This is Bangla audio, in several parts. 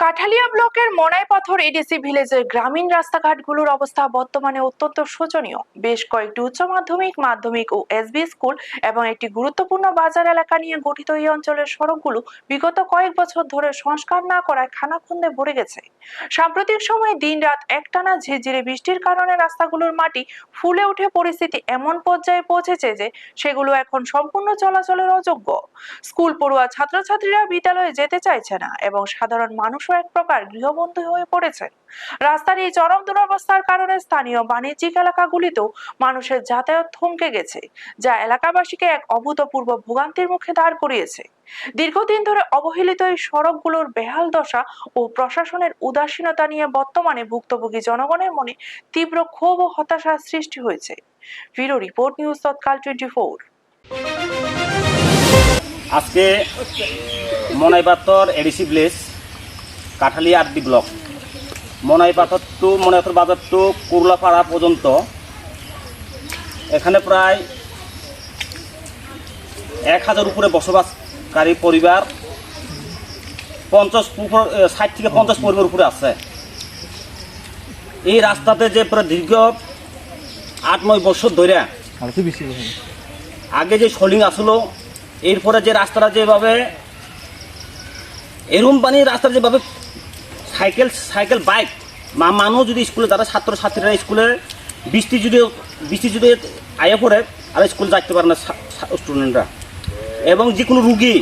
কাঠালিয়া ব্লকের মনাইপাথর এডিসি ভিলেজের গ্রামীণ রাস্তাঘাটগুলোর অবস্থা বর্তমানে অত্যন্ত শোচনীয়। বেশ কয়েকটি উচ্চ মাধ্যমিক, মাধ্যমিক ও এসবি স্কুল এবং একটি গুরুত্বপূর্ণ বাজার এলাকা নিয়ে গঠিত এই অঞ্চলের সড়কগুলো বিগত কয়েক বছর ধরে সংস্কার না করায় খানাখন্দে ভরে গেছে। সাম্প্রতিক সময়ে দিনরাত একটানা ঝিরঝিরে বৃষ্টির কারণে রাস্তাগুলোর মাটি ফুলে উঠে পরিস্থিতি এমন পর্যায়ে পৌঁছেছে যে সেগুলো এখন সম্পূর্ণ চলাচলের অযোগ্য। স্কুল পড়ুয়া ছাত্রছাত্রীরা বিদ্যালয়ে যেতে চাইছে না এবং সাধারণ মানুষও এক প্রকার গৃহবন্দী হয়ে পড়েছে। রাস্তার এই চরম দুরবস্থার কারণে স্থানীয় বাণিজ্যিক এলাকাগুলিতেও মানুষের যাতায়াত থমকে গেছে, যা এলাকাবাসীকে এক অভূতপূর্ব ভোগান্তির মুখে দাঁড় করিয়েছে। দীর্ঘদিন ধরে অবহেলিত এই সড়কগুলোর বেহাল দশা ও প্রশাসনের উদাসীনতা নিয়ে বর্তমানে ভুক্তভোগী জনগণের মনে তীব্র ক্ষোভ ও হতাশার সৃষ্টি হয়েছে। Bureau report, news Tatkal 24। আজকে Monaipathar ADC village, Kathalia RD block, Monaipathar to Monaipathar Bazar to কুরলাপাড়া পর্যন্ত এখানে প্রায় 1000 উপরে বসবাসকারী পরিবার, 60 থেকে 50 পরিবার উপরে আছে। এই রাস্তাতে যে প্রায় দীর্ঘ 8-9 বছর ধরে আগে যে শোলিং আসলো, এরপরে যে রাস্তাটা যেভাবে এরম বানিয়ে রাস্তা যেভাবে সাইকেল বাইক মানুষ যদি স্কুলে যারা ছাত্রছাত্রীরা স্কুলে বৃষ্টি যদি আয়া পড়ে আর স্কুলে যাইতে পারে না স্টুডেন্টরা, এবং যে কোনো রুগী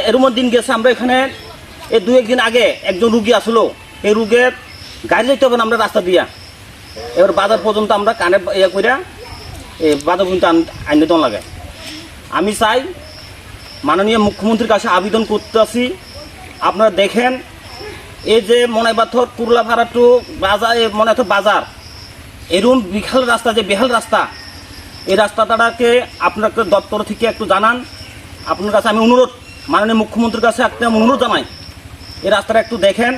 এরুমের দিন গেছে। আমরা এখানে এই 2-1 দিন আগে একজন রুগী আসলো, এই রুগীর গাড়ি যাইতে হবে না আমরা রাস্তা দিয়া, এবার বাজার পর্যন্ত আমরা কানে ইয়ে করে বাজার পর্যন্ত আইনে দেওয়া লাগে। আমি চাই মাননীয় মুখ্যমন্ত্রীর কাছে আবেদন করতে আসি, আপনারা দেখেন এই যে মনাইপাথর কুরলাপাড়া টু বাজার, মনাইপাথর বাজার এরকম বেহাল রাস্তা, এই রাস্তাটাকে আপনাকে দপ্তর থেকে একটু জানান। আপনার কাছে আমি অনুরোধ, মাননীয় মুখ্যমন্ত্রীর কাছে একটা অনুরোধ জানাই, এই রাস্তাটা একটু দেখেন।